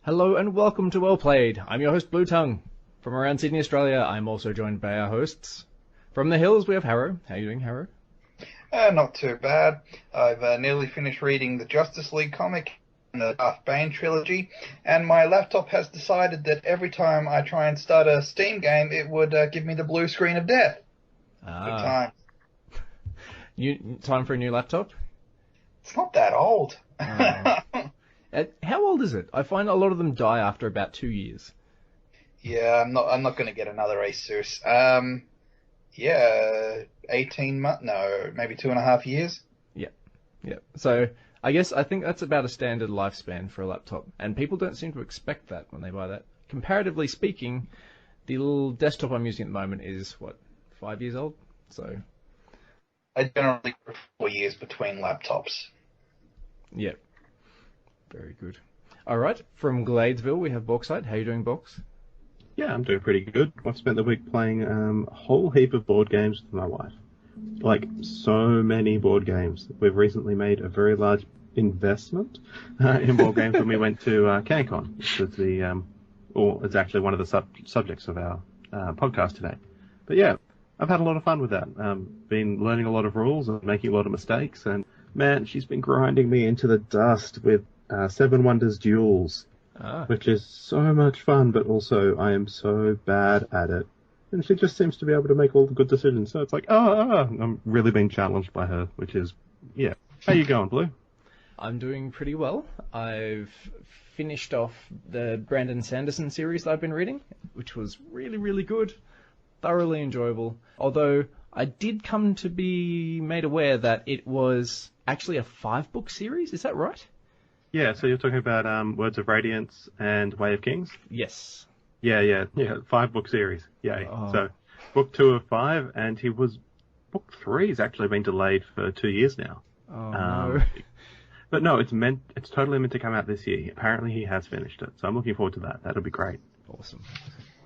Hello and welcome to Well Played. I'm your host Bluetongue. From around Sydney, Australia, I'm also joined by our hosts. From the hills, we have Harrow. How are you doing, Harrow? Not too bad. I've nearly finished reading the Justice League comic and the Darth Bane trilogy, and my laptop has decided that every time I try and start a Steam game, it would give me the blue screen of death. Good time. Time for a new laptop? It's not that old. How old is it? I find a lot of them die after about 2 years. Yeah, I'm not going to get another Asus. 18 months? No, maybe 2.5 years. Yeah. So I think that's about a standard lifespan for a laptop, and people don't seem to expect that when they buy that. Comparatively speaking, the little desktop I'm using at the moment is 5 years old. So I generally go 4 years between laptops. Yeah. Very good. All right, from Gladesville, we have Bauxite. How are you doing, Box? Yeah, I'm doing pretty good. I've spent the week playing a whole heap of board games with my wife. Like, so many board games. We've recently made a very large investment in board games when we went to Cancon, which is it's actually one of the subjects of our podcast today. But yeah, I've had a lot of fun with that. Been learning a lot of rules and making a lot of mistakes, and man, she's been grinding me into the dust with Seven Wonders Duels, which is so much fun, but also I am so bad at it. And she just seems to be able to make all the good decisions. So it's like, I'm really being challenged by her, which is, yeah. How you going, Blue? I'm doing pretty well. I've finished off the Brandon Sanderson series that I've been reading, which was really, really good. Thoroughly enjoyable. Although I did come to be made aware that it was actually a 5-book series. Is that right? Yeah, so you're talking about Words of Radiance and Way of Kings? Yes. Yeah, 5-book series. Yay. Oh. So, book 2 of 5, and book 3 has actually been delayed for 2 years now. Oh, no. But no, it's totally meant to come out this year. Apparently he has finished it, so I'm looking forward to that. That'll be great. Awesome.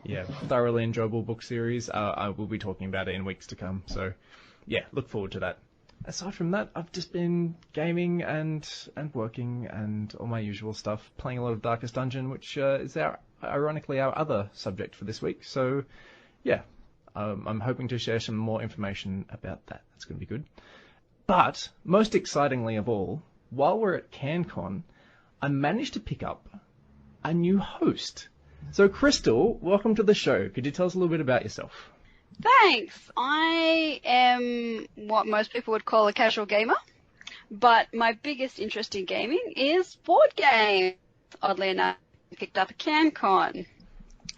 Yeah, thoroughly enjoyable book series. I will be talking about it in weeks to come, so yeah, look forward to that. Aside from that, I've just been gaming and working and all my usual stuff, playing a lot of Darkest Dungeon, which is ironically our other subject for this week. So yeah, I'm hoping to share some more information about that. That's going to be good. But most excitingly of all, while we're at Cancon, I managed to pick up a new host. So Crystal, welcome to the show. Could you tell us a little bit about yourself? Thanks. I am what most people would call a casual gamer, but my biggest interest in gaming is board games. Oddly enough, I picked up a Cancon.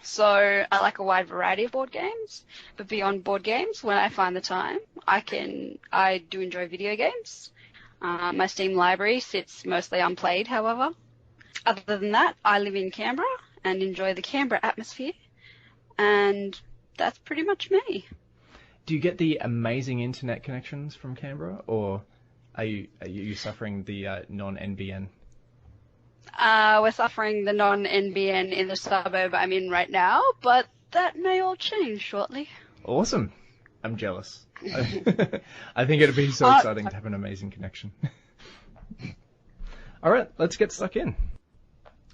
So I like a wide variety of board games, but beyond board games, when I find the time, I do enjoy video games. My Steam library sits mostly unplayed, however. Other than that, I live in Canberra and enjoy the Canberra atmosphere, and that's pretty much me. Do you get the amazing internet connections from Canberra, or are you suffering the non-NBN? We're suffering the non-NBN in the suburb I'm in right now, but that may all change shortly. Awesome. I'm jealous. I think it'd be so exciting to have an amazing connection. All right, let's get stuck in.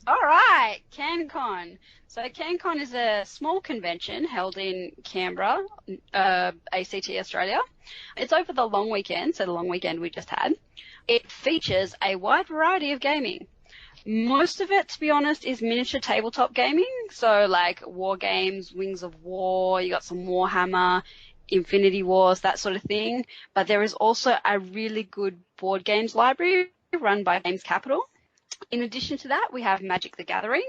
All right, Cancon. So Cancon is a small convention held in Canberra, ACT, Australia. It's over the long weekend, so the long weekend we just had. It features a wide variety of gaming. Most of it, to be honest, is miniature tabletop gaming. So like war games, Wings of War, you got some Warhammer, Infinity Wars, that sort of thing. But there is also a really good board games library run by Games Capital. In addition to that, we have Magic the Gathering,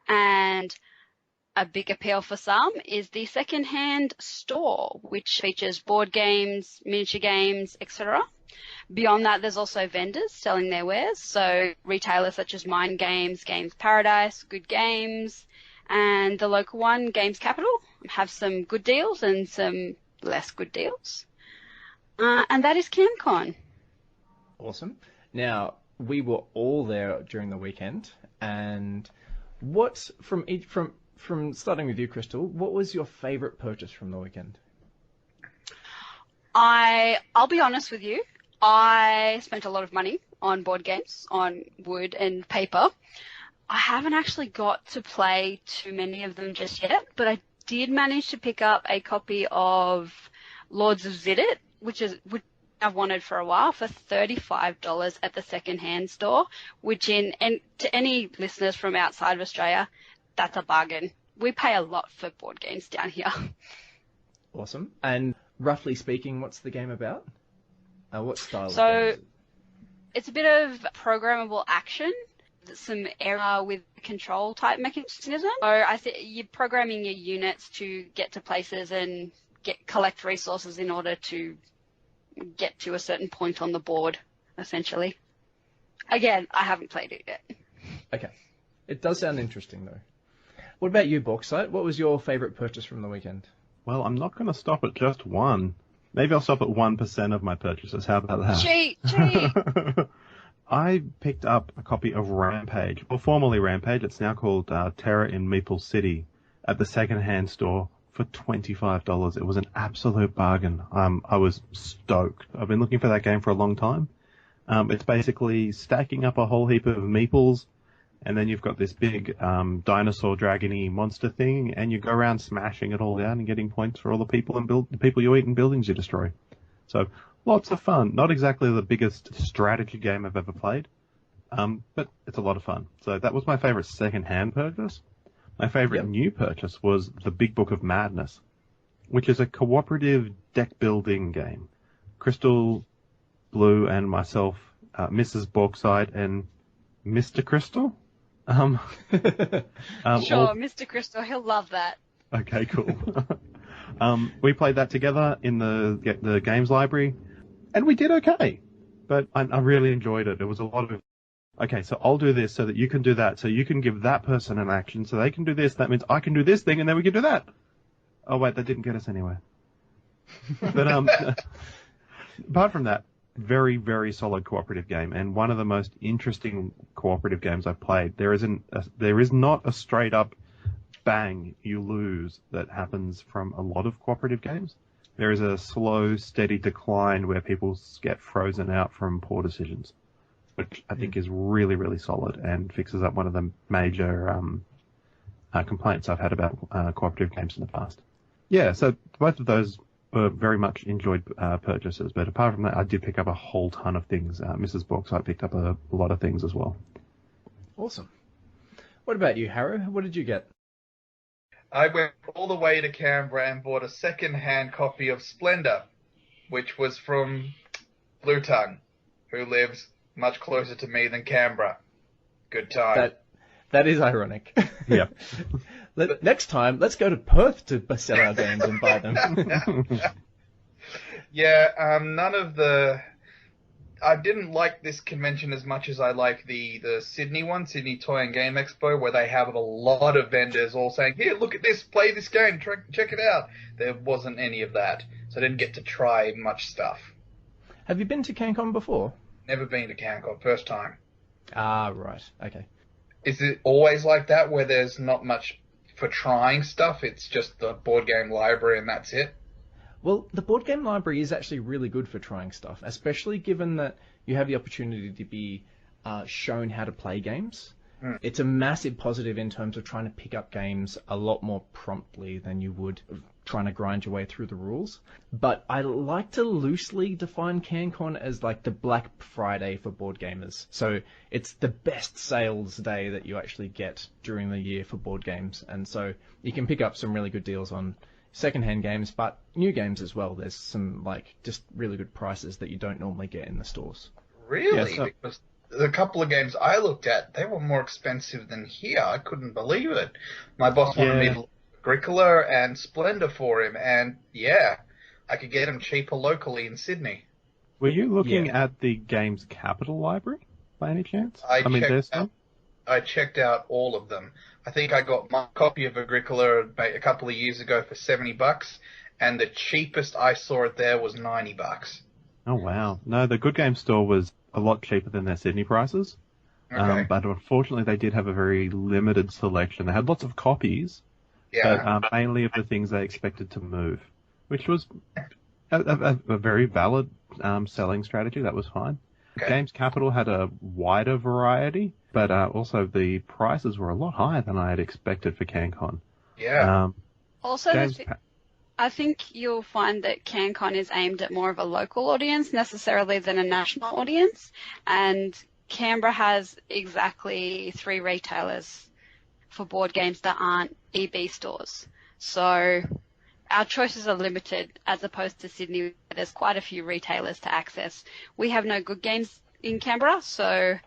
and a big appeal for some is the second-hand store, which features board games, miniature games, etc. Beyond that, there's also vendors selling their wares, so retailers such as Mind Games, Games Paradise, Good Games, and the local one, Games Capital, have some good deals and some less good deals. And that is Cancon. Awesome. Now, we were all there during the weekend, and what from starting with you, Crystal, what was your favourite purchase from the weekend? I'll be honest with you, I spent a lot of money on board games, on wood and paper. I haven't actually got to play too many of them just yet, but I did manage to pick up a copy of Lords of Zidit, which I've wanted for a while, for $35 at the second-hand store, and to any listeners from outside of Australia, that's a bargain. We pay a lot for board games down here. Awesome. And roughly speaking, what's the game about? What style of So games? it's a bit of programmable action, some error with control type mechanism. So I think you're programming your units to get to places and collect resources in order to get to a certain point on the board, essentially. Again, I haven't played it yet. Okay. It does sound interesting, though. What about you, Bauxite? What was your favourite purchase from the weekend? Well, I'm not going to stop at just one. Maybe I'll stop at 1% of my purchases. How about that? Cheat! I picked up a copy of Rampage, or formerly Rampage. It's now called Terror in Meeple City, at the second-hand store for $25. It was an absolute bargain. I was stoked. I've been looking for that game for a long time. It's basically stacking up a whole heap of meeples, and then you've got this big dinosaur dragony monster thing, and you go around smashing it all down and getting points for all the people the people you eat and buildings you destroy. So lots of fun. Not exactly the biggest strategy game I've ever played, but it's a lot of fun. So that was my favorite second-hand purchase. My favorite new purchase was The Big Book of Madness, which is a cooperative deck-building game. Crystal, Blue, and myself, Mrs. Bauxite, and Mr. Crystal. Sure, Mr. Crystal, he'll love that. Okay, cool. We played that together in the games library, and we did okay. But I really enjoyed it. It was a lot of, okay, so I'll do this so that you can do that, so you can give that person an action, so they can do this. That means I can do this thing, and then we can do that. Oh, wait, that didn't get us anywhere. But apart from that, very, very solid cooperative game, and one of the most interesting cooperative games I've played. There is not a straight up bang, you lose that happens from a lot of cooperative games. There is a slow, steady decline where people get frozen out from poor decisions, which I think is really, really solid and fixes up one of the major complaints I've had about cooperative games in the past. Yeah, so both of those were very much enjoyed purchases, but apart from that, I did pick up a whole ton of things. Mrs. Bauxite picked up a lot of things as well. Awesome. What about you, Harrow? What did you get? I went all the way to Canberra and bought a second-hand copy of Splendor, which was from Bluetongue, who lives much closer to me than Canberra. Good time. That is ironic. Yeah. Next time, let's go to Perth to sell our games and buy them. Yeah, none of the... I didn't like this convention as much as I like the Sydney one, Sydney Toy and Game Expo, where they have a lot of vendors all saying, here, look at this, play this game, check it out. There wasn't any of that, so I didn't get to try much stuff. Have you been to Cancon before? Never been to Cancon, first time. Ah, right, okay. Is it always like that, where there's not much for trying stuff? It's just the board game library and that's it? Well, the board game library is actually really good for trying stuff, especially given that you have the opportunity to be shown how to play games. It's a massive positive in terms of trying to pick up games a lot more promptly than you would trying to grind your way through the rules. But I like to loosely define Cancon as like the Black Friday for board gamers. So it's the best sales day that you actually get during the year for board games. And so you can pick up some really good deals on second-hand games, but new games as well. There's some like just really good prices that you don't normally get in the stores. Really? Yeah, so... Because the couple of games I looked at, they were more expensive than here. I couldn't believe it. My boss wanted me to look at Agricola and Splendor for him, and yeah, I could get them cheaper locally in Sydney. Were you looking at the Games Capital Library by any chance? I checked out all of them. I think I got my copy of Agricola a couple of years ago for $70, and the cheapest I saw it there was $90. Oh, wow. No, the Good Game store was a lot cheaper than their Sydney prices. Okay. But unfortunately, they did have a very limited selection. They had lots of copies, but mainly of the things they expected to move, which was a very valid selling strategy. That was fine. Okay. Games Capital had a wider variety, but also the prices were a lot higher than I had expected for Cancon. Yeah. Also, Games I think you'll find that Cancon is aimed at more of a local audience necessarily than a national audience, and Canberra has exactly 3 retailers for board games that aren't EB stores. So our choices are limited as opposed to Sydney, where there's quite a few retailers to access. We have no good games in Canberra, so,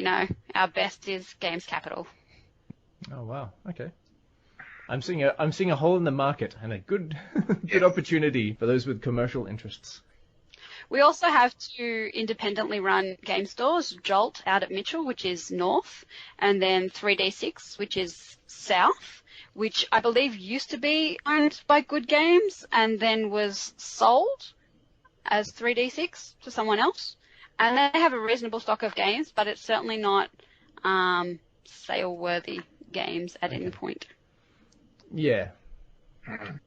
our best is Games Capital. Oh wow. Okay. I'm seeing a hole in the market and a good good opportunity for those with commercial interests. We also have 2 independently run game stores, Jolt out at Mitchell, which is north, and then 3D6, which is south, which I believe used to be owned by Good Games and then was sold as 3D6 to someone else. And they have a reasonable stock of games, but it's certainly not sale-worthy games at any point. Yeah.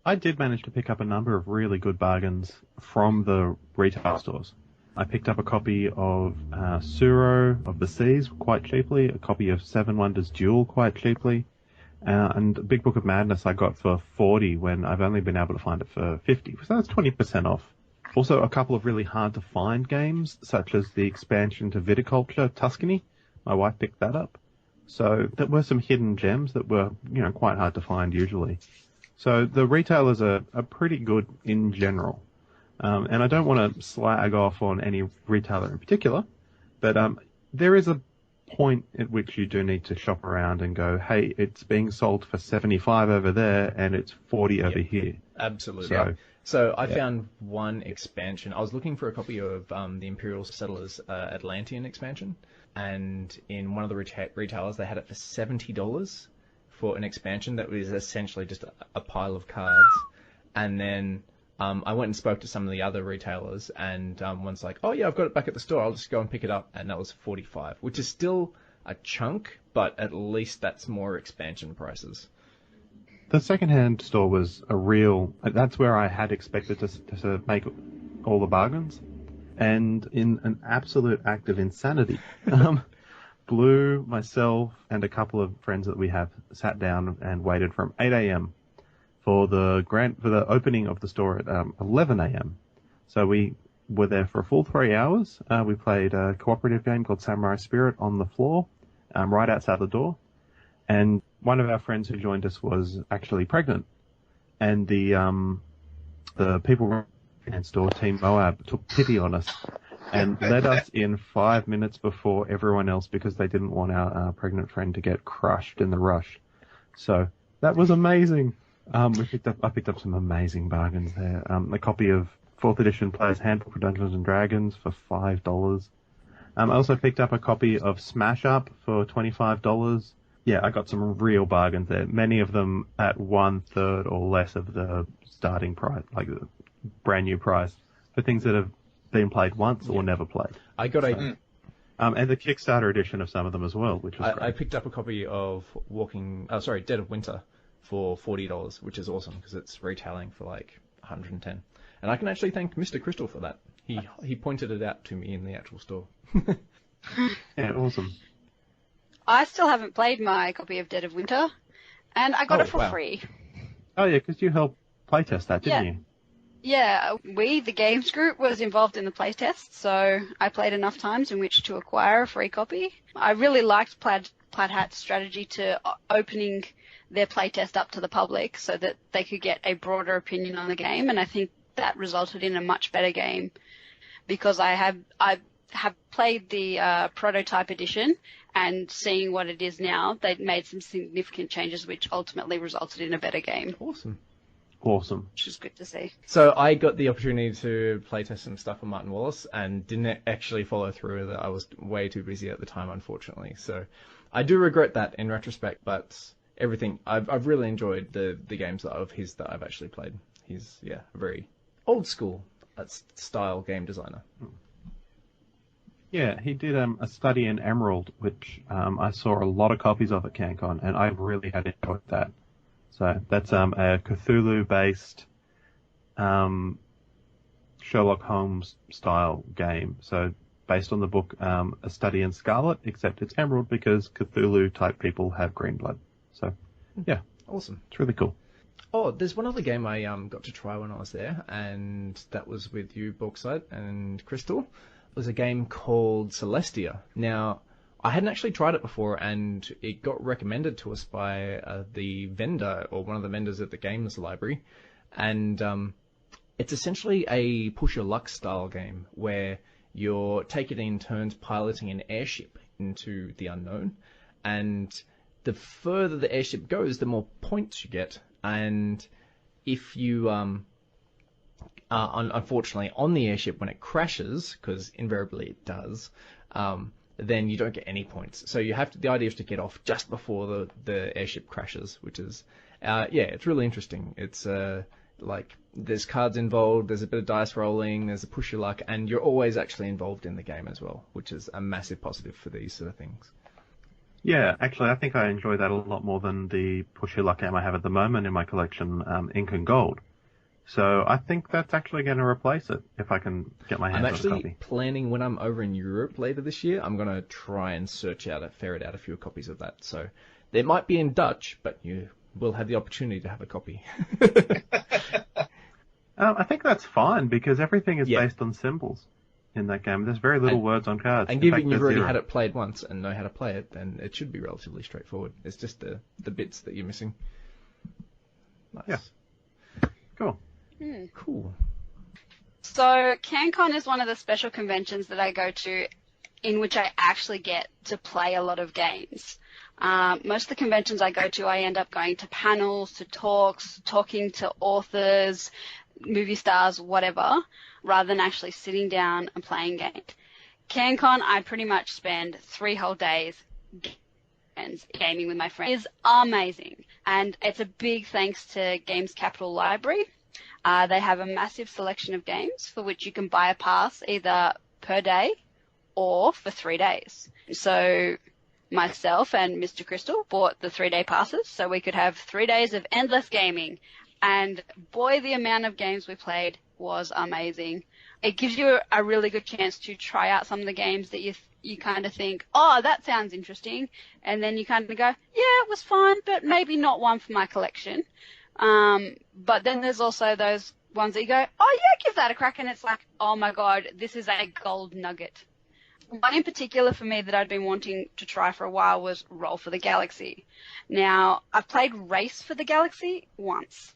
I did manage to pick up a number of really good bargains from the retail stores. I picked up a copy of Suro of the Seas quite cheaply, a copy of Seven Wonders Duel quite cheaply, and Big Book of Madness I got for 40 when I've only been able to find it for 50, so that's 20% off. Also, a couple of really hard to find games, such as the expansion to Viticulture Tuscany. My wife picked that up. So there were some hidden gems that were, quite hard to find usually. So the retailers are pretty good in general. And I don't want to slag off on any retailer in particular, but there is a point at which you do need to shop around and go, hey, it's being sold for 75 over there and it's 40 over here. Absolutely. So I found one expansion. I was looking for a copy of the Imperial Settlers Atlantean expansion, and in one of the retailers they had it for $70 for an expansion that was essentially just a pile of cards. And then I went and spoke to some of the other retailers, and one's like, oh yeah, I've got it back at the store, I'll just go and pick it up, and that was $45, which is still a chunk, but at least that's more expansion prices. The second-hand store was that's where I had expected to make all the bargains. And in an absolute act of insanity, Blue, myself, and a couple of friends that we have sat down and waited from 8 a.m. for the opening of the store at 11 a.m. So we were there for a full 3 hours. We played a cooperative game called Samurai Spirit on the floor, right outside the door. And one of our friends who joined us was actually pregnant, and the people and store Team Moab took pity on us and let us in 5 minutes before everyone else because they didn't want our pregnant friend to get crushed in the rush. So that was amazing. I picked up some amazing bargains there. A copy of 4th edition Player's Handbook for Dungeons and Dragons for $5. I also picked up a copy of Smash Up for $25. Yeah, I got some real bargains there. Many of them at 1/3 or less of the starting price, like the brand new price, for things that have been played once or never played. I got and the Kickstarter edition of some of them as well, which was great. I picked up a copy of Dead of Winter for $40, which is awesome because it's retailing for like 110. And I can actually thank Mr. Crystal for that. He pointed it out to me in the actual store. Yeah, awesome. I still haven't played my copy of Dead of Winter, and I got it for free. Oh yeah, because you helped playtest that, didn't you? Yeah, the games group, was involved in the playtest, so I played enough times in which to acquire a free copy. I really liked Plaid Hat's strategy to opening their playtest up to the public so that they could get a broader opinion on the game, and I think that resulted in a much better game because I have played the prototype edition, and seeing what it is now, they'd made some significant changes which ultimately resulted in a better game. Awesome. Which is good to see. So I got the opportunity to playtest some stuff on Martin Wallace and didn't actually follow through with it. I was way too busy at the time, unfortunately. So I do regret that in retrospect, but everything, I've really enjoyed the games of his that I've actually played. He's, a very old school style game designer. Yeah, he did a study in Emerald, which I saw a lot of copies of at Cancon, and I really had enjoyed that. So that's a Cthulhu-based Sherlock Holmes-style game. So based on the book A Study in Scarlet, except it's emerald because Cthulhu-type people have green blood. So, yeah. Awesome. It's really cool. Oh, there's one other game I got to try when I was there, and that was with you, Bauxite and Crystal. It was a game called Celestia. Now, I hadn't actually tried it before, and it got recommended to us by the vendor, or one of the vendors at the games library, and it's essentially a push-your-luck style game, where you're taking in turns piloting an airship into the unknown, and the further the airship goes, the more points you get. And if you, unfortunately, on the airship when it crashes, because invariably it does, then you don't get any points. So you have to. The idea is to get off just before the airship crashes, which is, it's really interesting. It's like there's cards involved, there's a bit of dice rolling, there's a push your luck, and you're always actually involved in the game as well, which is a massive positive for these sort of things. Yeah, actually, I think I enjoy that a lot more than the push your luck game I have at the moment in my collection, Ink and Gold. So I think that's actually going to replace it if I can get my hands on a copy. I'm actually planning when I'm over in Europe later this year, I'm going to try and ferret out a few copies of that. So they might be in Dutch, but you will have the opportunity to have a copy. I think that's fine because everything is based on symbols. In that game, there's very little words on cards. And given you've already had it played once and know how to play it, then it should be relatively straightforward. It's just the bits that you're missing. Nice. Yeah. Cool. Cool. So Cancon is one of the special conventions that I go to in which I actually get to play a lot of games. Most of the conventions I go to, I end up going to panels, to talks, talking to authors, movie stars, whatever, rather than actually sitting down and playing games. Cancon, I pretty much spend 3 whole days gaming with my friends. It's amazing, and it's a big thanks to Games Capital Library. They have a massive selection of games for which you can buy a pass either per day or for 3 days. So myself and Mr. Crystal bought the 3-day passes so we could have 3 days of endless gaming. And boy, the amount of games we played was amazing. It gives you a really good chance to try out some of the games that you kind of think, oh, that sounds interesting. And then you kind of go, yeah, it was fun, but maybe not one for my collection. But then there's also those ones that you go, oh, yeah, give that a crack. And it's like, oh, my God, this is a gold nugget. One in particular for me that I'd been wanting to try for a while was Roll for the Galaxy. Now, I've played Race for the Galaxy once.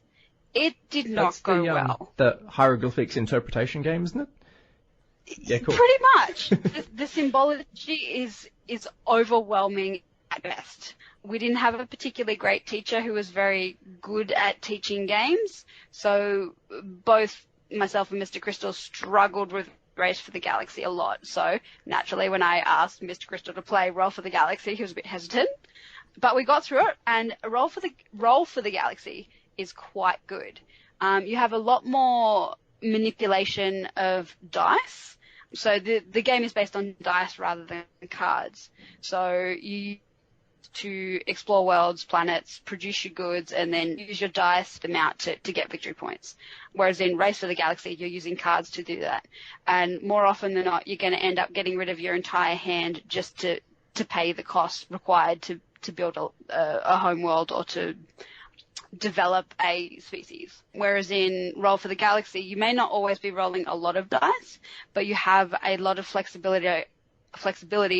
It did not go well. The hieroglyphics interpretation game, isn't it? Yeah, cool. Pretty much. The symbology is overwhelming at best. We didn't have a particularly great teacher who was very good at teaching games, so both myself and Mr. Crystal struggled with Race for the Galaxy a lot. So naturally, when I asked Mr. Crystal to play Roll for the Galaxy, he was a bit hesitant. But we got through it, and Roll for the Galaxy is quite good. You have a lot more manipulation of dice. So the game is based on dice rather than cards. So you to explore worlds, planets, produce your goods, and then use your dice amount to get victory points. Whereas in Race for the Galaxy, you're using cards to do that. And more often than not, you're going to end up getting rid of your entire hand just to pay the cost required to build a home world or to develop a species. Whereas in Roll for the Galaxy, you may not always be rolling a lot of dice, but you have a lot of flexibility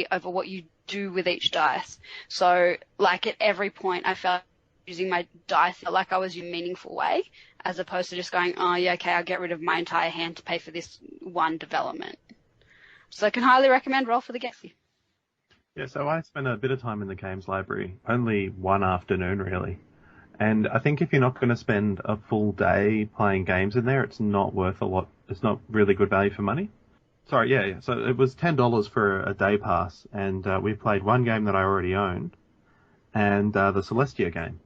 over what you do with each dice. So, like at every point, I felt using my dice like I was in a meaningful way, as opposed to just going, oh yeah, okay, I'll get rid of my entire hand to pay for this one development. So I can highly recommend Roll for the Galaxy. Yeah, so I spent a bit of time in the games library, only one afternoon really. And I think if you're not going to spend a full day playing games in there, it's not worth a lot. It's not really good value for money. Sorry, yeah. So it was $10 for a day pass, and we played one game that I already owned, and the Celestia game.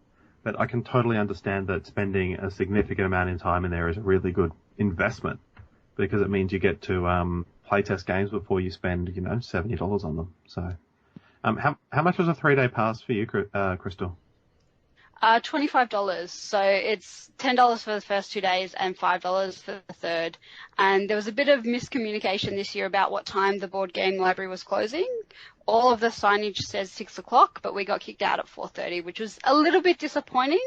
But I can totally understand that spending a significant amount of time in there is a really good investment, because it means you get to play test games before you spend, $70 on them. So, how much was a 3-day pass for you, Crystal? $25. So it's $10 for the first 2 days and $5 for the third. And there was a bit of miscommunication this year about what time the board game library was closing. All of the signage says 6 o'clock, but we got kicked out at 4:30, which was a little bit disappointing.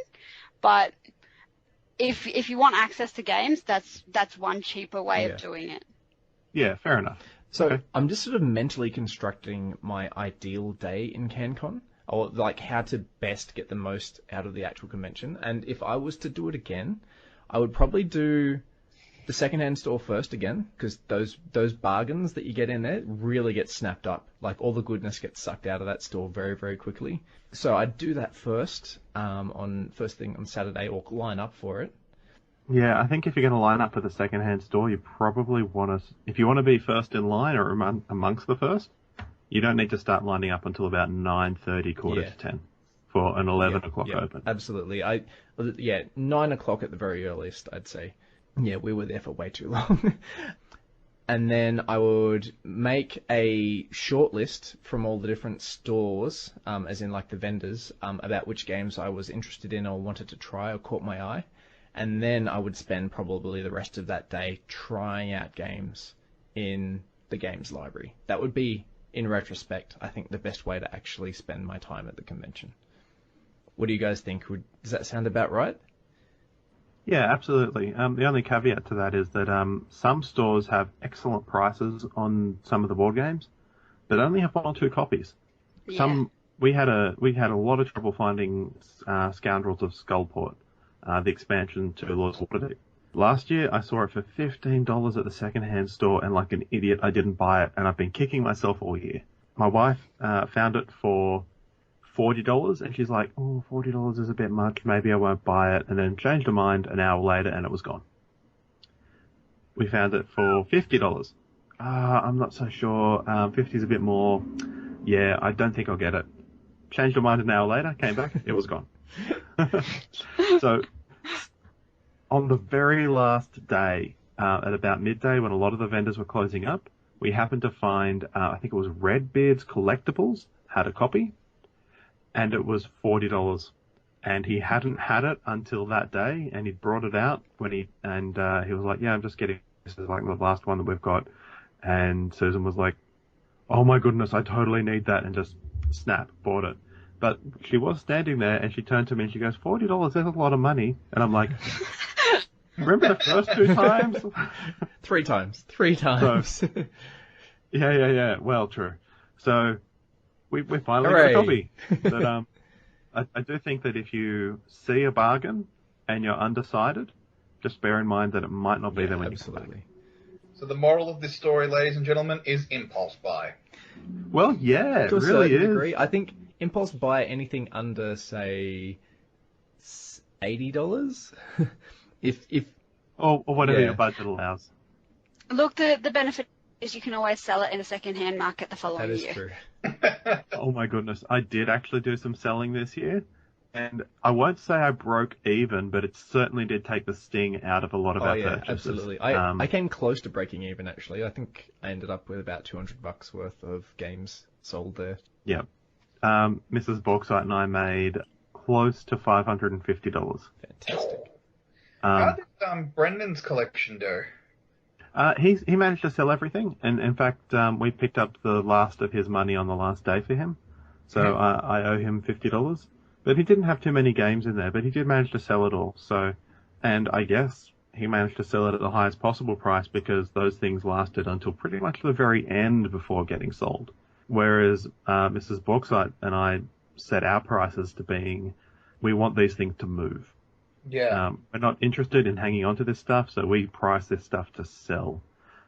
But if you want access to games, that's one cheaper way of doing it. Yeah, fair enough. So Okay. I'm just sort of mentally constructing my ideal day in Cancon, or like how to best get the most out of the actual convention. And if I was to do it again, I would probably do the secondhand store first again, because those bargains that you get in there really get snapped up. Like all the goodness gets sucked out of that store very, very quickly. So I'd do that first on first thing on Saturday, or line up for it. Yeah, I think if you're going to line up for the second-hand store, you probably want to... If you want to be first in line or amongst the first, you don't need to start lining up until about 9:30, quarter to 10 for an 11 o'clock open. Absolutely. 9 o'clock at the very earliest, I'd say. Yeah, we were there for way too long. And then I would make a short list from all the different stores, as in like the vendors, about which games I was interested in or wanted to try or caught my eye. And then I would spend probably the rest of that day trying out games in the games library. That would be, in retrospect, I think the best way to actually spend my time at the convention. What do you guys think? Does that sound about right? Yeah, absolutely. The only caveat to that is that some stores have excellent prices on some of the board games, but only have 1 or 2 copies. Yeah. We had a lot of trouble finding Scoundrels of Skullport, the expansion to Lord's Waterdeep. Last year, I saw it for $15 at the second-hand store, and like an idiot, I didn't buy it, and I've been kicking myself all year. My wife found it for $40, and she's like, oh, $40 is a bit much, maybe I won't buy it, and then changed her mind an hour later, and it was gone. We found it for $50. I'm not so sure, 50 is a bit more. Yeah, I don't think I'll get it. Changed her mind an hour later, came back, it was gone. So, on the very last day, at about midday, when a lot of the vendors were closing up, we happened to find, I think it was Redbeard's Collectibles had a copy, and it was $40. And he hadn't had it until that day, and he'd brought it out he was like, yeah, I'm just getting, this is like the last one that we've got. And Susan was like, oh my goodness, I totally need that, and just snap, bought it. But she was standing there, and she turned to me and she goes, $40, that's a lot of money. And I'm like, remember the first 2 times? 3 times. 3 times. So, yeah. Well, true. So we finally Hooray. got a copy. But I do think that if you see a bargain and you're undecided, just bear in mind that it might not be there when you come back. Absolutely. So the moral of this story, ladies and gentlemen, is impulse buy. Well, yeah, it To a really certain is. degree. I think impulse buy anything under, say, $80. if Or whatever Yeah. your budget allows. Look, the benefit is you can always sell it in the second-hand market the following that is year. true. Oh my goodness, I did actually do some selling this year, and I won't say I broke even, but it certainly did take the sting out of a lot of our purchases. Absolutely. I came close to breaking even, actually. I think I ended up with about $200 worth of games sold there. Yeah. Mrs. Bauxite and I made close to $550. Fantastic. How did Brendan's collection do? He managed to sell everything, and in fact, we picked up the last of his money on the last day for him. So I owe him $50. But he didn't have too many games in there, but he did manage to sell it all. So, and I guess he managed to sell it at the highest possible price because those things lasted until pretty much the very end before getting sold. Whereas Mrs. Bauxite and I set our prices to being, we want these things to move. Yeah. We're not interested in hanging on to this stuff, so we price this stuff to sell.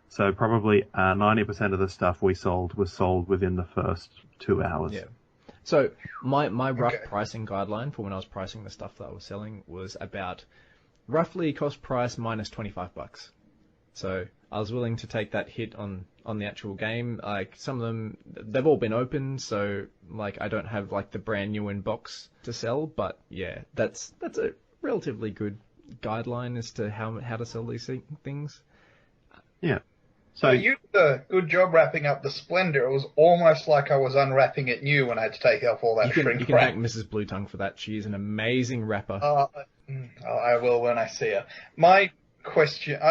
So probably 90% of the stuff we sold was sold within the first 2 hours. Yeah. So my rough pricing guideline for when I was pricing the stuff that I was selling was about roughly cost price minus $25. So I was willing to take that hit on the actual game. Like some of them, they've all been opened, so like I don't have like the brand new in box to sell. But yeah, that's a relatively good guideline as to how to sell these things. Yeah. So you did a good job wrapping up the Splendor. It was almost like I was unwrapping it new when I had to take off all that You can shrink thank wrap. Mrs. Bluetongue for that. She is an amazing rapper. I will when I see her. I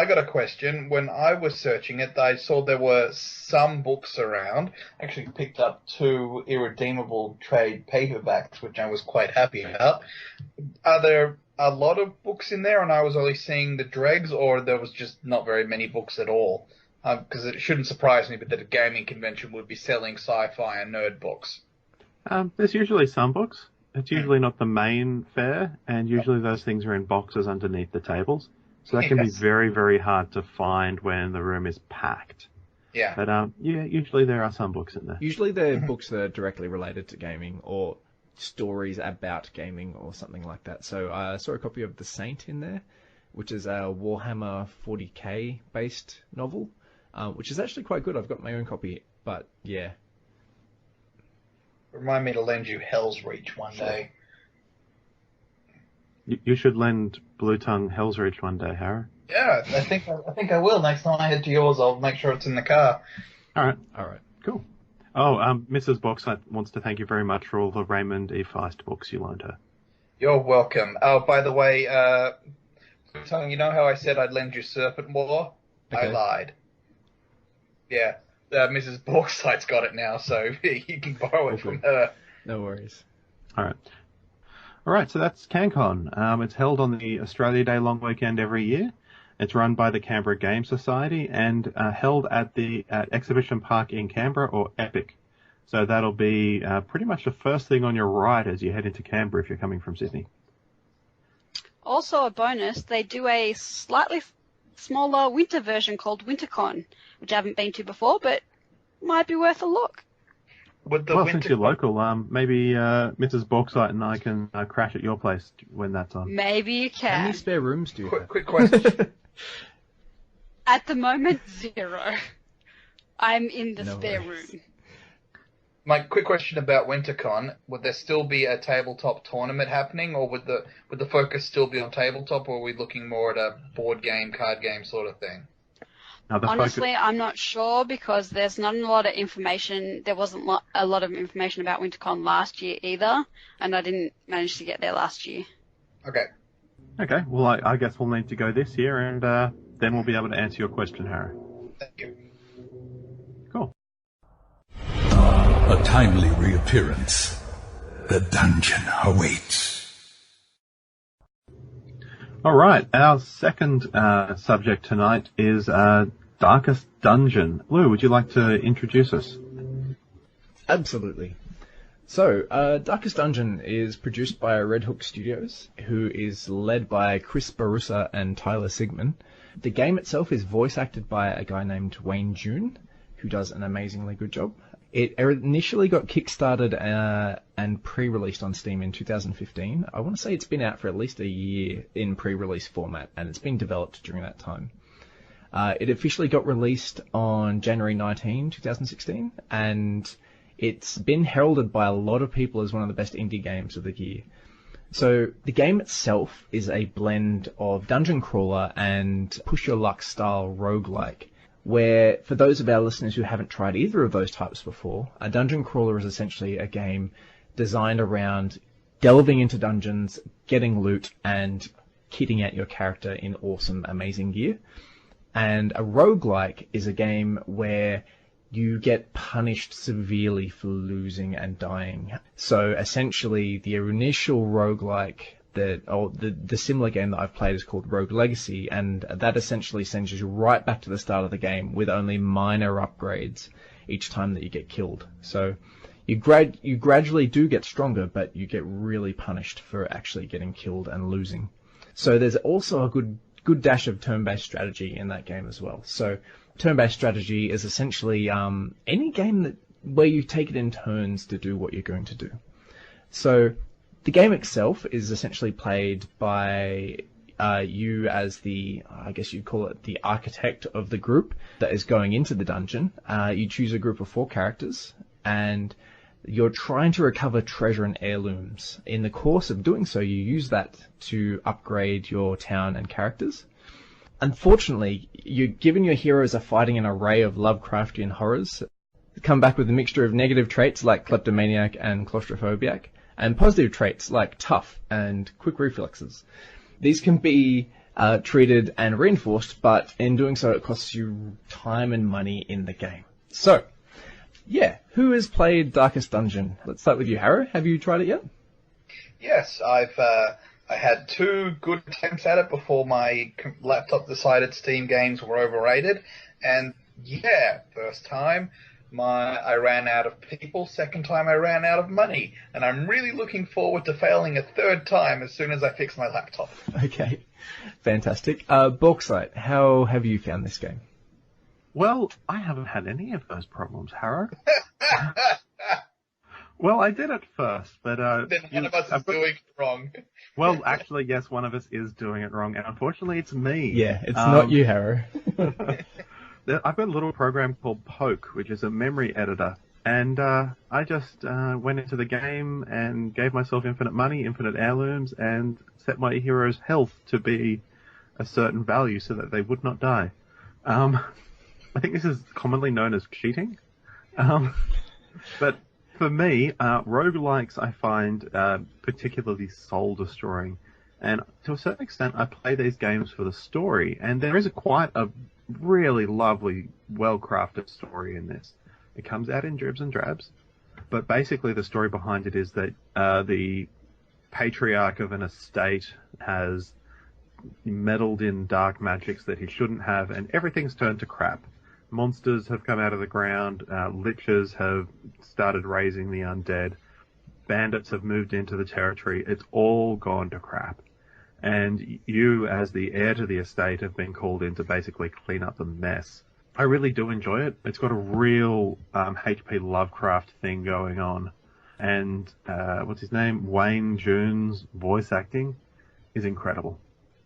got a question. When I was searching it, I saw there were some books around. I actually picked up 2 irredeemable trade paperbacks, which I was quite happy about. Are there a lot of books in there, and I was only seeing the dregs, or there was just not very many books at all? Because it shouldn't surprise me, but that a gaming convention would be selling sci-fi and nerd books. there's usually some books. It's usually not the main fair, and usually those things are in boxes underneath the tables. So that can be very, very hard to find when the room is packed. Yeah. But yeah, usually there are some books in there. Usually they're books that are directly related to gaming or stories about gaming or something like that. So I saw a copy of The Saint in there, which is a Warhammer 40k based novel, which is actually quite good. I've got my own copy, but yeah. Remind me to lend you Hell's Reach one day. You should lend Bluetongue Hell's Reach one day, Harrow. Yeah, I think I will. Next time I head to yours, I'll make sure it's in the car. All right. Cool. Oh, Mrs. Bauxite wants to thank you very much for all the Raymond E. Feist books you loaned her. You're welcome. Oh, by the way, you know how I said I'd lend you Serpent War? Okay. I lied. Yeah, Mrs. Bauxite's got it now, so you can borrow it from her. No worries. All right, so that's Cancon. It's held on the Australia Day long weekend every year. It's run by the Canberra Game Society and held at the Exhibition Park in Canberra, or EPIC. So that'll be pretty much the first thing on your right as you head into Canberra if you're coming from Sydney. Also a bonus, they do a slightly smaller winter version called WinterCon, which I haven't been to before, but might be worth a look. Since you're local, maybe Mrs. Bauxite and I can crash at your place when that's on. Maybe you How can. many spare rooms do you have? Quick question. At the moment, 0. I'm in the No spare worries. room. My quick question about WinterCon: would there still be a tabletop tournament happening, or would the focus still be on tabletop, or are we looking more at a board game, card game sort of thing? Honestly, I'm not sure because there's not a lot of information. There wasn't a lot of information about WinterCon last year either, and I didn't manage to get there last year. Okay, well, I guess we'll need to go this year, and then we'll be able to answer your question, Harry. Thank you. Cool. A timely reappearance. The dungeon awaits. All right, our second subject tonight is Darkest Dungeon. Lou, would you like to introduce us? Absolutely. So, Darkest Dungeon is produced by Red Hook Studios, who is led by Chris Barusa and Tyler Sigman. The game itself is voice acted by a guy named Wayne June, who does an amazingly good job. It initially got kickstarted and pre-released on Steam in 2015. I want to say it's been out for at least a year in pre-release format, and it's been developed during that time. It officially got released on January 19, 2016, and it's been heralded by a lot of people as one of the best indie games of the year. So the game itself is a blend of dungeon crawler and push your luck style roguelike, where for those of our listeners who haven't tried either of those types before, a dungeon crawler is essentially a game designed around delving into dungeons, getting loot, and kitting out your character in awesome, amazing gear. And a roguelike is a game where you get punished severely for losing and dying. So essentially, the initial roguelike, the similar game that I've played is called Rogue Legacy, and that essentially sends you right back to the start of the game with only minor upgrades each time that you get killed. So you gradually do get stronger, but you get really punished for actually getting killed and losing. So there's also a good dash of turn-based strategy in that game as well. So turn-based strategy is essentially any game where you take it in turns to do what you're going to do. So the game itself is essentially played by you as I guess you'd call it the architect of the group that is going into the dungeon. You choose a group of 4 characters, and you're trying to recover treasure and heirlooms. In the course of doing so, you use that to upgrade your town and characters. Unfortunately, you're given your heroes are fighting an array of Lovecraftian horrors, come back with a mixture of negative traits like kleptomaniac and claustrophobiac, and positive traits like tough and quick reflexes. These can be treated and reinforced, but in doing so it costs you time and money in the game. So, yeah, who has played Darkest Dungeon? Let's start with you, Harrow. Have you tried it yet? Yes, I had 2 good attempts at it before my laptop decided Steam games were overrated, and yeah, first time I ran out of people, second time I ran out of money, and I'm really looking forward to failing a third time as soon as I fix my laptop. Okay, fantastic. Bauxite, how have you found this game? Well, I haven't had any of those problems, Harrow. Well, I did at first, but... then one of us is doing it wrong. Well, actually, yes, one of us is doing it wrong, and unfortunately it's me. Yeah, it's not you, Harrow. I've got a little program called Poke, which is a memory editor, and I just went into the game and gave myself infinite money, infinite heirlooms, and set my hero's health to be a certain value so that they would not die. I think this is commonly known as cheating. But for me, roguelikes I find particularly soul-destroying. And to a certain extent, I play these games for the story, and there is quite a really lovely, well-crafted story in this. It comes out in dribs and drabs, but basically the story behind it is that the patriarch of an estate has meddled in dark magics that he shouldn't have, and everything's turned to crap. Monsters have come out of the ground, lichers have started raising the undead, bandits have moved into the territory, it's all gone to crap. And you, as the heir to the estate, have been called in to basically clean up the mess. I really do enjoy it. It's got a real H.P. Lovecraft thing going on. And, what's his name? Wayne June's voice acting is incredible.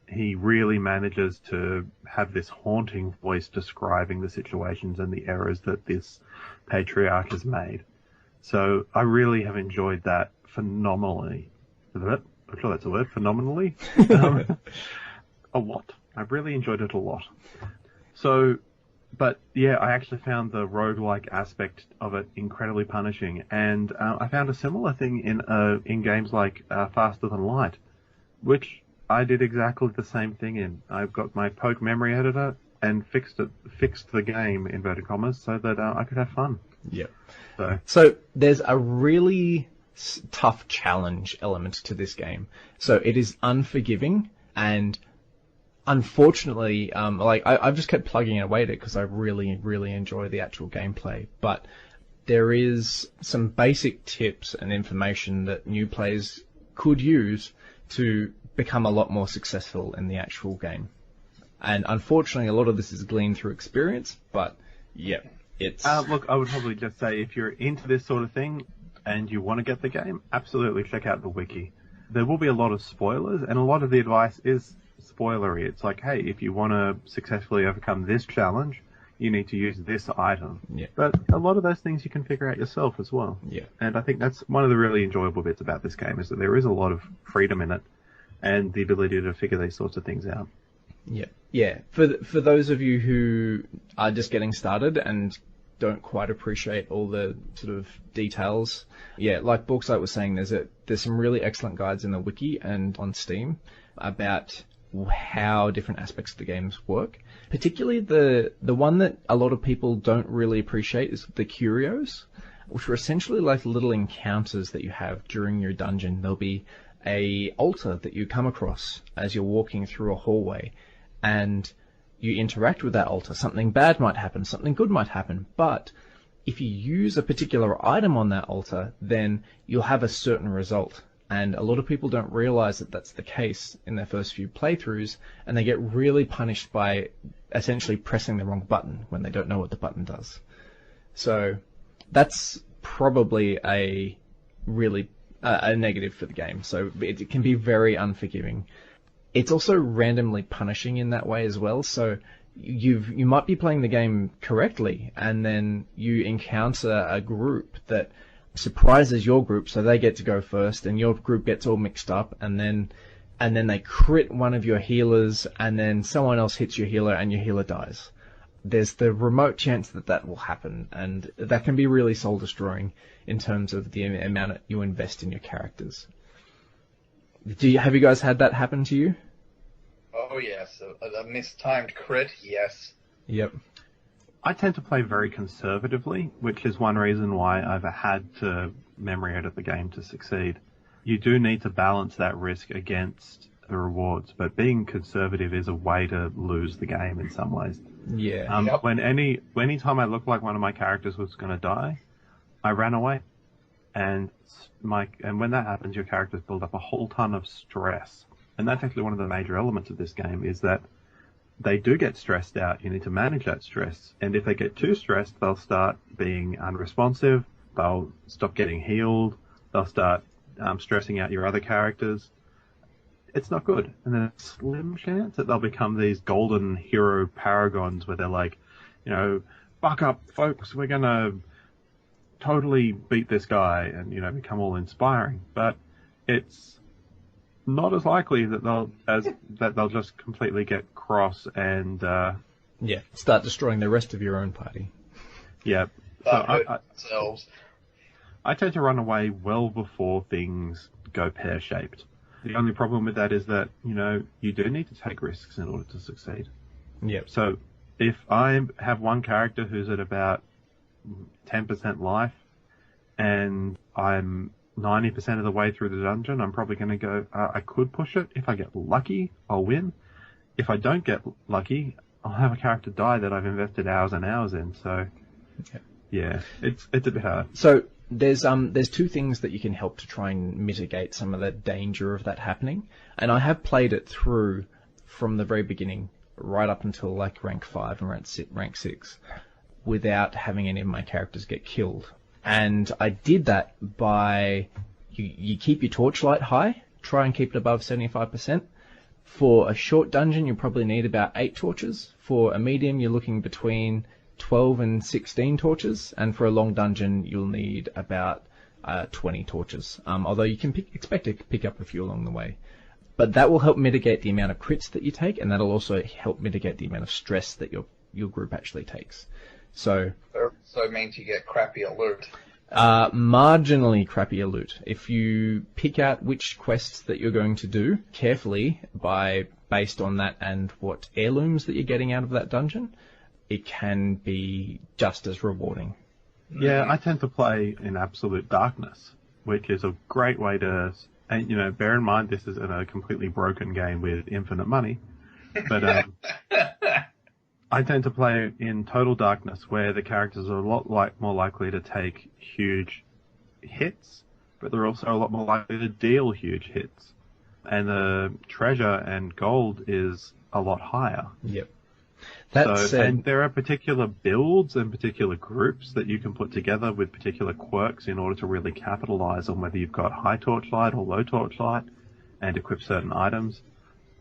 He really manages to have this haunting voice describing the situations and the errors that this patriarch has made. So I really have enjoyed that phenomenally. I'm sure that's a word, phenomenally. A lot. I've really enjoyed it a lot. So, but yeah, I actually found the roguelike aspect of it incredibly punishing. And I found a similar thing in games like Faster Than Light, which I did exactly the same thing in. I've got my Poke memory editor and fixed the game, inverted commas, so that I could have fun. Yeah. So there's a really tough challenge element to this game. So it is unforgiving, and unfortunately, I've just kept plugging away at it because I really, really enjoy the actual gameplay. But there is some basic tips and information that new players could use to become a lot more successful in the actual game. And unfortunately, a lot of this is gleaned through experience, but yeah, it's... Look, I would probably just say if you're into this sort of thing and you want to get the game, absolutely check out the wiki. There will be a lot of spoilers, and a lot of the advice is spoilery. It's like, hey, if you want to successfully overcome this challenge, you need to use this item. Yeah. But a lot of those things you can figure out yourself as well. Yeah. And I think that's one of the really enjoyable bits about this game, is that there is a lot of freedom in it and the ability to figure these sorts of things out. Yeah. Yeah. For those of you who are just getting started and don't quite appreciate all the sort of details, yeah, like Bauxite was saying, there's some really excellent guides in the wiki and on Steam about how different aspects of the games work. Particularly the one that a lot of people don't really appreciate is the curios, which are essentially like little encounters that you have during your dungeon. There'll be a altar that you come across as you're walking through a hallway, and you interact with that altar. Something bad might happen, something good might happen, but if you use a particular item on that altar, then you'll have a certain result. And a lot of people don't realize that that's the case in their first few playthroughs, and they get really punished by essentially pressing the wrong button when they don't know what the button does. So that's probably a really a negative for the game. So it can be very unforgiving. It's also randomly punishing in that way as well. So you might be playing the game correctly, and then you encounter a group that surprises your group, so they get to go first, and your group gets all mixed up, and then and then they crit one of your healers, and then someone else hits your healer and your healer dies. There's the remote chance that that will happen, and that can be really soul-destroying in terms of the amount that you invest in your characters. Have you guys had that happen to you? Oh, yes. A mistimed crit, yes. Yep. I tend to play very conservatively, which is one reason why I've had to memory edit the game to succeed. You do need to balance that risk against the rewards, but being conservative is a way to lose the game in some ways. Yeah. Yep. Any time I looked like one of my characters was going to die, I ran away. And when that happens, your characters build up a whole ton of stress. And that's actually one of the major elements of this game, is that they do get stressed out. You need to manage that stress. And if they get too stressed, they'll start being unresponsive. They'll stop getting healed. They'll start stressing out your other characters. It's not good. And there's a slim chance that they'll become these golden hero paragons where they're like, buck up, folks, we're going to totally beat this guy and, become all inspiring. But it's not as likely that they'll just completely get cross and start destroying the rest of your own party. Yeah. Themselves. I tend to run away well before things go pear-shaped. The only problem with that is that, you do need to take risks in order to succeed. Yep. So if I have one character who's at about 10% life and I'm 90% of the way through the dungeon, I'm probably going to go, I could push it. If I get lucky, I'll win. If I don't get lucky, I'll have a character die that I've invested hours and hours in. So, yeah, it's a bit hard. So there's two things that you can help to try and mitigate some of the danger of that happening. And I have played it through from the very beginning, right up until like rank 5 and rank 6, without having any of my characters get killed. And I did that by, you keep your torchlight high, try and keep it above 75%. For a short dungeon, you probably need about 8 torches. For a medium, you're looking between 12 and 16 torches. And for a long dungeon, you'll need about 20 torches. Although you can expect to pick up a few along the way. But that will help mitigate the amount of crits that you take, and that'll also help mitigate the amount of stress that your group actually takes. So it means you get crappier loot. Marginally crappier loot. If you pick out which quests that you're going to do carefully based on that and what heirlooms that you're getting out of that dungeon, it can be just as rewarding. Yeah, I tend to play in absolute darkness, which is a great way to, and bear in mind this is in a completely broken game with infinite money, but I tend to play in total darkness, where the characters are a lot more likely to take huge hits, but they're also a lot more likely to deal huge hits. And the treasure and gold is a lot higher. Yep. And there are particular builds and particular groups that you can put together with particular quirks in order to really capitalize on whether you've got high torchlight or low torchlight and equip certain items.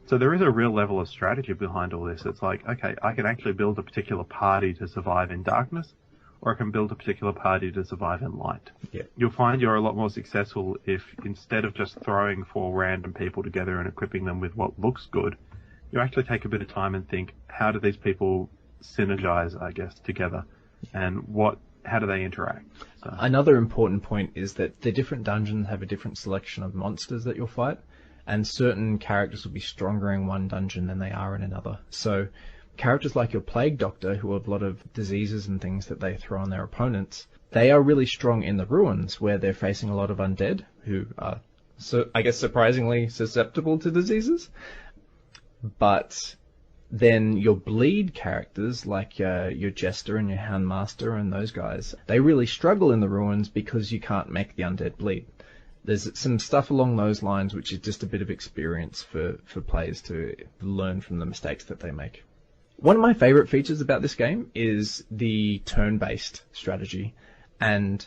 So there is a real level of strategy behind all this. It's like, okay, I can actually build a particular party to survive in darkness, or I can build a particular party to survive in light. Yeah. You'll find you're a lot more successful if, instead of just throwing 4 random people together and equipping them with what looks good, you actually take a bit of time and think, how do these people synergize, I guess, together? And how do they interact? So. Another important point is that the different dungeons have a different selection of monsters that you'll fight. And certain characters will be stronger in one dungeon than they are in another. So characters like your Plague Doctor, who have a lot of diseases and things that they throw on their opponents, they are really strong in the ruins, where they're facing a lot of undead, who are, I guess, surprisingly susceptible to diseases. But then your bleed characters, like your Jester and your Houndmaster and those guys, they really struggle in the ruins because you can't make the undead bleed. There's some stuff along those lines which is just a bit of experience for players to learn from the mistakes that they make. One of my favourite features about this game is the turn-based strategy. And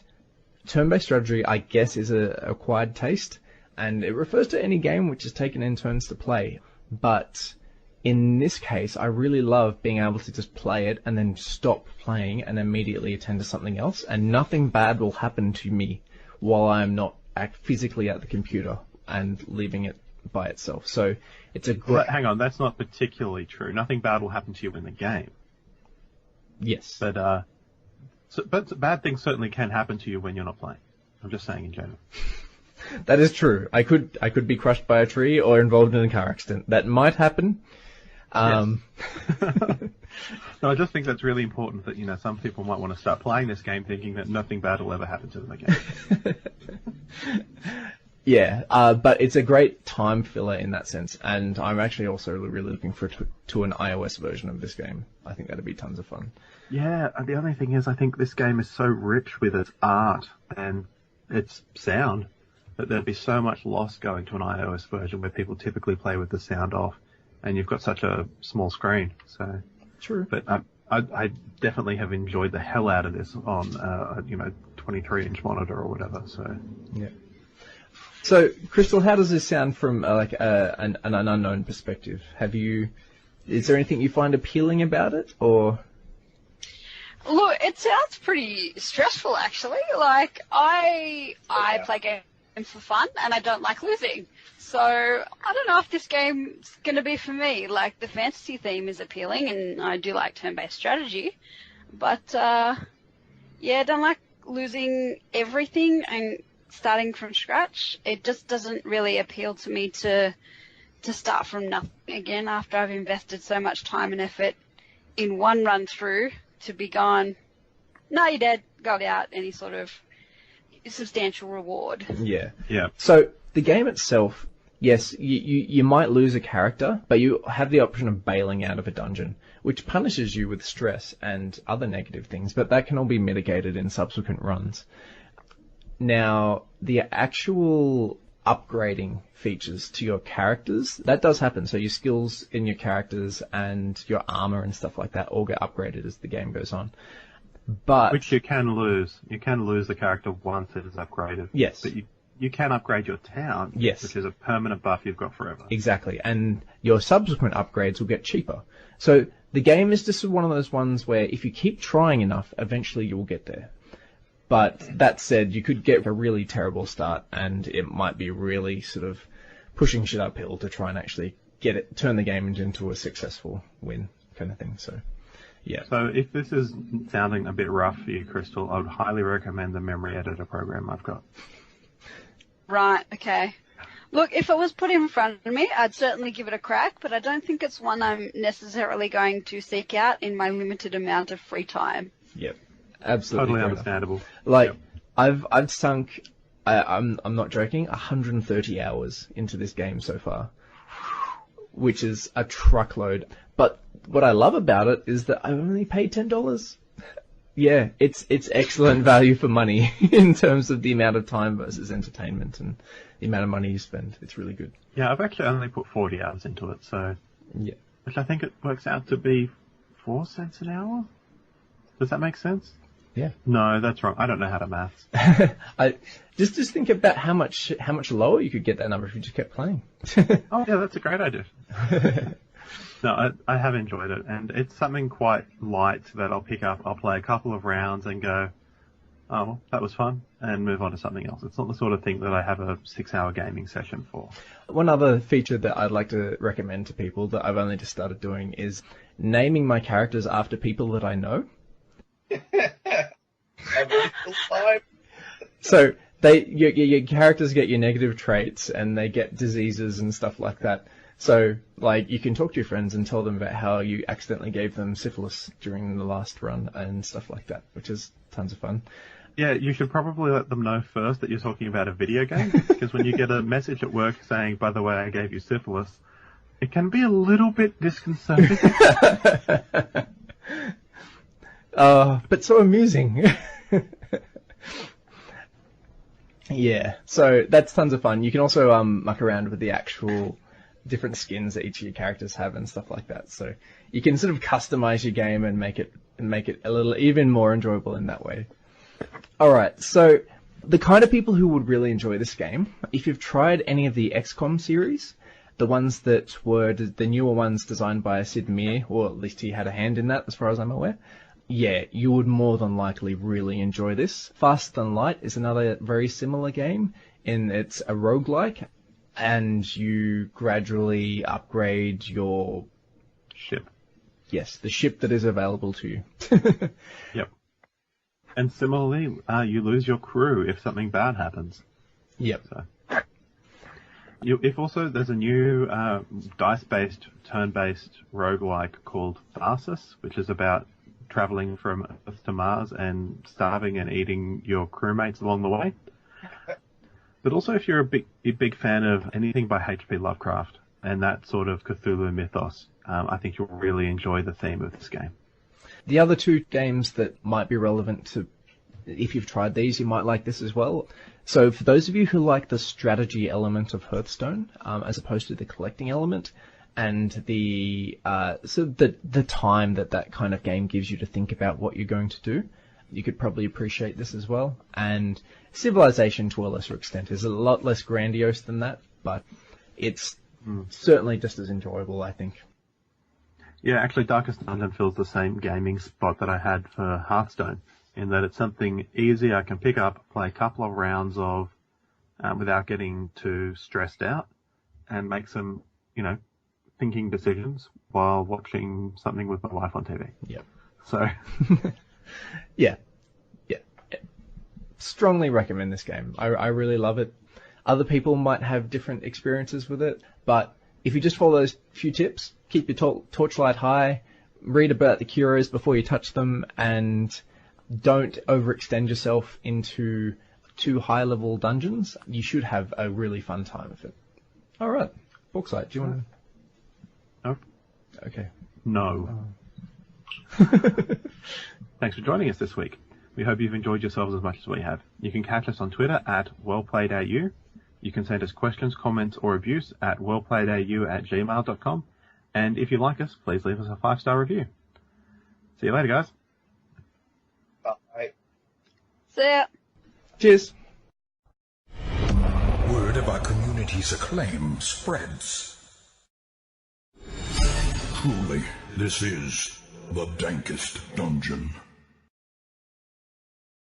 turn-based strategy, I guess, is an acquired taste, and it refers to any game which is taken in turns to play. But in this case, I really love being able to just play it and then stop playing and immediately attend to something else, and nothing bad will happen to me while I'm not physically at the computer and leaving it by itself. So it's a great... But hang on, that's not particularly true. Nothing bad will happen to you in the game. Yes. But bad things certainly can happen to you when you're not playing. I'm just saying in general. That is true. I could be crushed by a tree or involved in a car accident. That might happen. Yes. No, I just think that's really important that, some people might want to start playing this game thinking that nothing bad will ever happen to them again. Yeah, but it's a great time filler in that sense, and I'm actually also really looking to an iOS version of this game. I think that'd be tons of fun. Yeah, and the only thing is I think this game is so rich with its art and its sound that there'd be so much loss going to an iOS version where people typically play with the sound off, and you've got such a small screen, so... True. But I definitely have enjoyed the hell out of this on, 23-inch monitor or whatever, so... Yeah. So, Crystal, how does this sound from, an unknown perspective? Is there anything you find appealing about it, or...? Look, it sounds pretty stressful, actually. Like, I play games for fun, and I don't like losing. So, I don't know if this game's going to be for me. Like, the fantasy theme is appealing, and I do like turn-based strategy. But, I don't like losing everything and starting from scratch. It just doesn't really appeal to me to start from nothing again after I've invested so much time and effort in one run-through to be gone, no, you're dead, go out, any sort of substantial reward. Yeah. Yeah. So, the game itself... Yes, you might lose a character, but you have the option of bailing out of a dungeon, which punishes you with stress and other negative things, but that can all be mitigated in subsequent runs. Now, the actual upgrading features to your characters, that does happen. So your skills in your characters and your armor and stuff like that all get upgraded as the game goes on. But Which you can lose. You can lose the character once it is upgraded. Yes. But you can upgrade your town, Yes. which is a permanent buff you've got forever. Exactly, and your subsequent upgrades will get cheaper. So the game is just one of those ones where if you keep trying enough, eventually you will get there. But that said, you could get a really terrible start, and it might be really sort of pushing shit uphill to try and actually turn the game into a successful win kind of thing. So, yeah. So if this is sounding a bit rough for you, Crystal, I would highly recommend the memory editor program I've got. Right, okay. Look, if it was put in front of me, I'd certainly give it a crack, but I don't think it's one I'm necessarily going to seek out in my limited amount of free time. Yep. Absolutely. Totally understandable. Like, yep. I've sunk, I'm not joking, 130 hours into this game so far, which is a truckload. But what I love about it is that I've only paid $10. Yeah, it's excellent value for money in terms of the amount of time versus entertainment and the amount of money you spend. It's really good. Yeah, I've actually only put 40 hours into it, so... Yeah. Which I think it works out to be 4 cents an hour? Does that make sense? Yeah. No, that's wrong. I don't know how to maths. Just think about how much lower you could get that number if you just kept playing. Oh, yeah, that's a great idea. No, I have enjoyed it, and it's something quite light that I'll pick up. I'll play a couple of rounds and go, oh, well, that was fun, and move on to something else. It's not the sort of thing that I have a 6-hour gaming session for. One other feature that I'd like to recommend to people that I've only just started doing is naming my characters after people that I know. So your characters get your negative traits and they get diseases and stuff like that. So, like, you can talk to your friends and tell them about how you accidentally gave them syphilis during the last run and stuff like that, which is tons of fun. Yeah, you should probably let them know first that you're talking about a video game, because when you get a message at work saying, by the way, I gave you syphilis, it can be a little bit disconcerting. But so amusing. Yeah, so that's tons of fun. You can also muck around with the actual different skins that each of your characters have and stuff like that. So you can sort of customize your game and make it a little even more enjoyable in that way. All right, so the kind of people who would really enjoy this game, if you've tried any of the XCOM series, the ones that were the newer ones designed by Sid Meier, or at least he had a hand in that as far as I'm aware, yeah, you would more than likely really enjoy this. Faster Than Light is another very similar game, in it's a roguelike, and you gradually upgrade your Ship. Yes, the ship that is available to you. Yep. And similarly, you lose your crew if something bad happens. Yep. So, if also there's a new dice-based, turn-based roguelike called Tharsis, which is about traveling from Earth to Mars and starving and eating your crewmates along the way. But also, if you're a big fan of anything by H.P. Lovecraft and that sort of Cthulhu mythos, I think you'll really enjoy the theme of this game. The other two games that might be relevant to, if you've tried these, you might like this as well. So for those of you who like the strategy element of Hearthstone, as opposed to the collecting element, and the time that kind of game gives you to think about what you're going to do, you could probably appreciate this as well. And Civilization, to a lesser extent, is a lot less grandiose than that, but it's certainly just as enjoyable, I think. Yeah, actually, Darkest Dungeon fills the same gaming spot that I had for Hearthstone, in that it's something easy I can pick up, play a couple of rounds of, without getting too stressed out, and make some, thinking decisions while watching something with my wife on TV. Yep. So, yeah. Strongly recommend this game. I really love it. Other people might have different experiences with it, but if you just follow those few tips, keep your torchlight high, read about the curios before you touch them, and don't overextend yourself into too high-level dungeons, you should have a really fun time with it. All right. Bauxite, do you want to... No. Okay. No. Thanks for joining us this week. We hope you've enjoyed yourselves as much as we have. You can catch us on Twitter at wellplayedau. You can send us questions, comments, or abuse at wellplayedau@gmail.com. And if you like us, please leave us a 5-star review. See you later, guys. Bye. See ya. Cheers. Word of our community's acclaim spreads. Truly, this is the dankest dungeon.